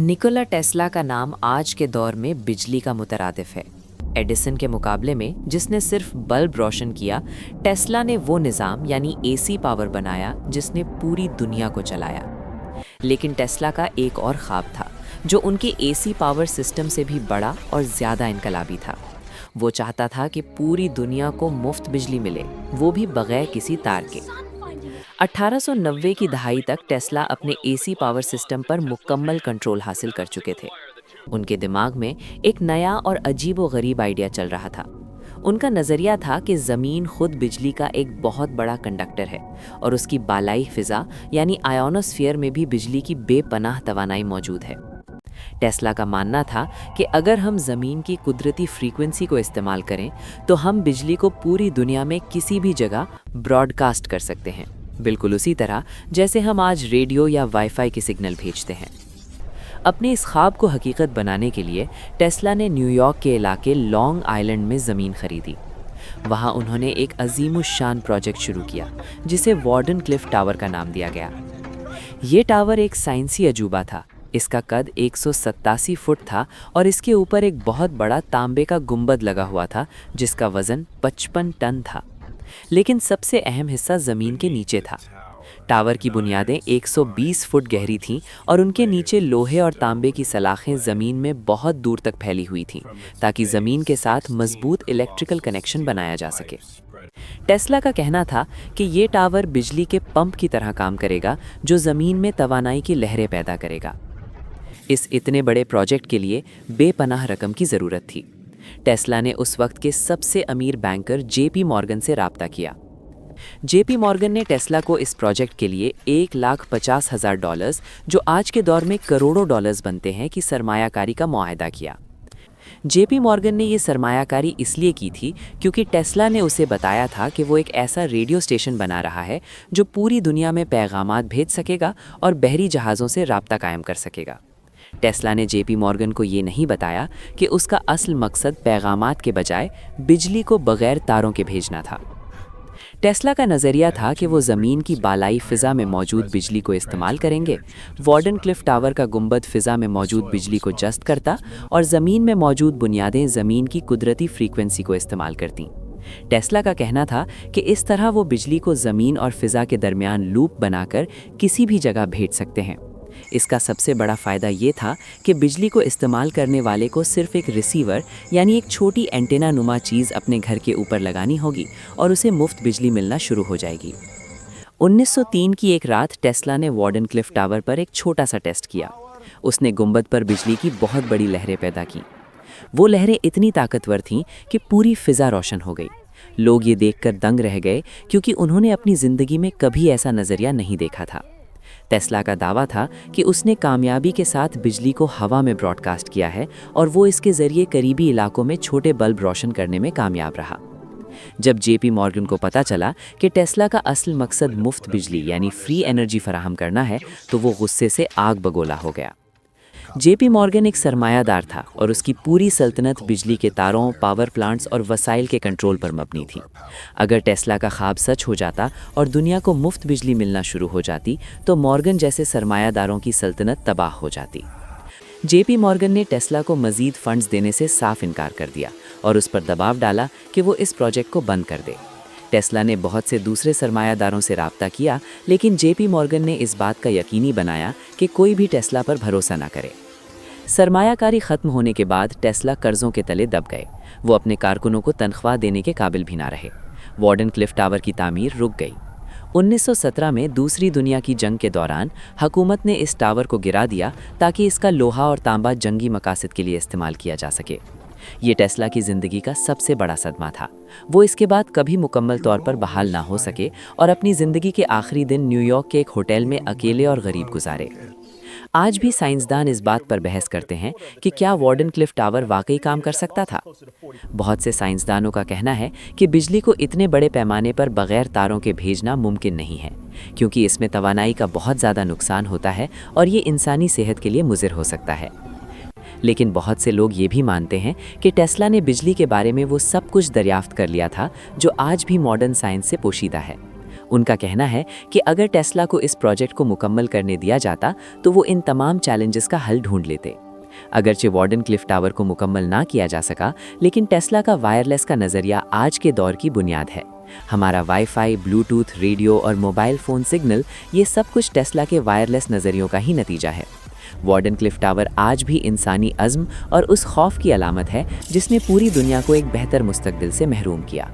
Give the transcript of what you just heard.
Nikola Tesla का नाम आज के दौर में बिजली का मुतरादिफ है। एडिसन के मुकाबले में जिसने सिर्फ बल्ब रोशन किया, टेस्ला ने वो निज़ाम यानी एसी पावर बनाया जिसने पूरी दुनिया को चलाया। लेकिन टेस्ला का एक और ख्वाब था जो उनके एसी पावर सिस्टम से भी बड़ा और ज़्यादा इनकलाबी था। वो चाहता था कि पूरी दुनिया को मुफ्त बिजली मिले, वो भी बगैर किसी तार के। 1890 की दहाई तक टेस्ला अपने एसी पावर सिस्टम पर मुकम्मल कंट्रोल हासिल कर चुके थे। उनके दिमाग में एक नया और अजीबो-गरीब आइडिया चल रहा था। उनका नज़रिया था कि ज़मीन खुद बिजली का एक बहुत बड़ा कंडक्टर है और उसकी बालाई फ़िज़ा यानी आयोनोस्फीयर में भी बिजली की बेपनाह तवानाई मौजूद है। टेस्ला का मानना था कि अगर हम ज़मीन की कुदरती फ्रीक्वेंसी को इस्तेमाल करें तो हम बिजली को पूरी दुनिया में किसी भी जगह ब्रॉडकास्ट कर सकते हैं, बिल्कुल उसी तरह जैसे हम आज रेडियो या वाईफाई के सिग्नल भेजते हैं। अपने इस ख्वाब को हकीकत बनाने के लिए टेस्ला ने न्यूयॉर्क के इलाके लॉन्ग आइलैंड में ज़मीन खरीदी। वहाँ उन्होंने एक अजीमुश्शान प्रोजेक्ट शुरू किया जिसे वार्डन क्लिफ टावर का नाम दिया गया। ये टावर एक साइंसी अजूबा था। इसका कद 187 फुट था और इसके ऊपर एक बहुत बड़ा तांबे का गुंबद लगा हुआ था जिसका वज़न 55 टन था। लेकिन सबसे अहम हिस्सा ज़मीन के नीचे था। टावर की बुनियादें 120 फुट गहरी थीं और उनके नीचे लोहे और तांबे की सलाखें ज़मीन में बहुत दूर तक फैली हुई थीं ताकि ज़मीन के साथ मजबूत इलेक्ट्रिकल कनेक्शन बनाया जा सके। टेस्ला का कहना था कि ये टावर बिजली के पंप की तरह काम करेगा जो ज़मीन में तवानाई की लहरें पैदा करेगा। इस इतने बड़े प्रोजेक्ट के लिए बेपनाह रकम की ज़रूरत थी। टेस्ला ने उस वक्त के सबसे अमीर बैंकर जेपी मॉर्गन से राब्ता किया। जेपी मॉर्गन ने टेस्ला को इस प्रोजेक्ट के लिए $1,50,000, जो आज के दौर में करोड़ों डॉलर्स बनते हैं, की सरमायाकारी का मुआहदा किया। जेपी मॉर्गन ने ये सरमायाकारी इसलिए की थी क्योंकि टेस्ला ने उसे बताया था कि वो एक ऐसा रेडियो स्टेशन बना रहा है जो पूरी दुनिया में पैगामात भेज सकेगा और बहरी जहाज़ों से राब्ता कायम कर सकेगा। टेस्ला ने जेपी मॉर्गन को ये नहीं बताया कि उसका असल मकसद पैगामात के बजाय बिजली को बगैर तारों के भेजना था। टेस्ला का नज़रिया था कि वो ज़मीन की बालाई फ़िज़ा में मौजूद बिजली को इस्तेमाल करेंगे। वार्डन क्लिफ टावर का गुंबद फ़िज़ा में मौजूद बिजली को जज़्ब करता और ज़मीन में मौजूद बुनियादें ज़मीन की कुदरती फ्रीक्वेंसी को इस्तेमाल करतीं। टेस्ला का कहना था कि इस तरह वो बिजली को ज़मीन और फ़िज़ा के दरमियान लूप बनाकर किसी भी जगह भेज सकते हैं। इसका सबसे बड़ा फ़ायदा ये था कि बिजली को इस्तेमाल करने वाले को सिर्फ एक रिसीवर यानी एक छोटी एंटेना नुमा चीज़ अपने घर के ऊपर लगानी होगी और उसे मुफ्त बिजली मिलना शुरू हो जाएगी। 1903 की एक रात टेस्ला ने वार्डन क्लिफ टावर पर एक छोटा सा टेस्ट किया। उसने गुंबद पर बिजली की बहुत बड़ी लहरें पैदा की। वो लहरें इतनी ताकतवर थीं कि पूरी फ़िज़ा रोशन हो गई। लोग ये देखकर दंग रह गए क्योंकि उन्होंने अपनी ज़िंदगी में कभी ऐसा नज़रिया नहीं देखा था। टेस्ला का दावा था कि उसने कामयाबी के साथ बिजली को हवा में ब्रॉडकास्ट किया है और वो इसके ज़रिए करीबी इलाकों में छोटे बल्ब रोशन करने में कामयाब रहा। जब जेपी मॉर्गन को पता चला कि टेस्ला का असल मकसद मुफ्त बिजली यानी फ्री एनर्जी फराहम करना है तो वो गुस्से से आग बगोला हो गया। जेपी मॉर्गन एक सरमायादार था और उसकी पूरी सल्तनत बिजली के तारों, पावर प्लांट्स और वसाइल के कंट्रोल पर मबनी थी। अगर टेस्ला का ख्वाब सच हो जाता और दुनिया को मुफ्त बिजली मिलना शुरू हो जाती तो मॉर्गन जैसे सरमायादारों की सल्तनत तबाह हो जाती। जेपी मॉर्गन ने टेस्ला को मज़ीद फंड्स देने से साफ इनकार कर दिया और उस पर दबाव डाला कि वो इस प्रोजेक्ट को बंद कर दे। टेस्ला ने बहुत से दूसरे सरमायादारों से राब्ता किया, लेकिन जेपी मॉर्गन ने इस बात का यकीनी बनाया कि कोई भी टेस्ला पर भरोसा ना करे। सरमायाकारी ख़त्म होने के बाद टेस्ला कर्ज़ों के तले दब गए। वो अपने कारकुनों को तनख्वाह देने के काबिल भी ना रहे। वार्डन क्लिफ टावर की तामीर रुक गई। 1917 में दूसरी दुनिया की जंग के दौरान हुकूमत ने इस टावर को गिरा दिया ताकि इसका लोहा और तांबा जंगी मकासद के लिए इस्तेमाल किया जा सके। ये टेस्ला की ज़िंदगी का सबसे बड़ा सदमा था। वो इसके बाद कभी मुकम्मल तौर पर बहाल ना हो सके और अपनी ज़िंदगी के आखिरी दिन न्यूयॉर्क के एक होटल में अकेले और गरीब गुजारे। आज भी साइंसदान इस बात पर बहस करते हैं कि क्या वार्डन क्लिफ टावर वाकई काम कर सकता था। बहुत से साइंसदानों का कहना है कि बिजली को इतने बड़े पैमाने पर बगैर तारों के भेजना मुमकिन नहीं है क्योंकि इसमें तवानाई का बहुत ज़्यादा नुकसान होता है और ये इंसानी सेहत के लिए मुज़िर हो सकता है। लेकिन बहुत से लोग ये भी मानते हैं कि टेस्ला ने बिजली के बारे में वो सब कुछ दरियाफ्त कर लिया था जो आज भी मॉडर्न साइंस से पोशीदा है। ان کا کہنا ہے کہ اگر ٹیسلا کو اس پروجیکٹ کو مکمل کرنے دیا جاتا تو وہ ان تمام چیلنجز کا حل ڈھونڈ لیتے۔ اگرچہ وارڈن کلف ٹاور کو مکمل نہ کیا جا سکا، لیکن ٹیسلا کا وائرلیس کا نظریہ آج کے دور کی بنیاد ہے۔ ہمارا وائی فائی، بلوٹوتھ، ریڈیو اور موبائل فون سگنل، یہ سب کچھ ٹیسلا کے وائرلیس نظریوں کا ہی نتیجہ ہے۔ وارڈن کلف ٹاور آج بھی انسانی عزم اور اس خوف کی علامت ہے جس نے پوری دنیا کو ایک بہتر مستقبل سے محروم کیا۔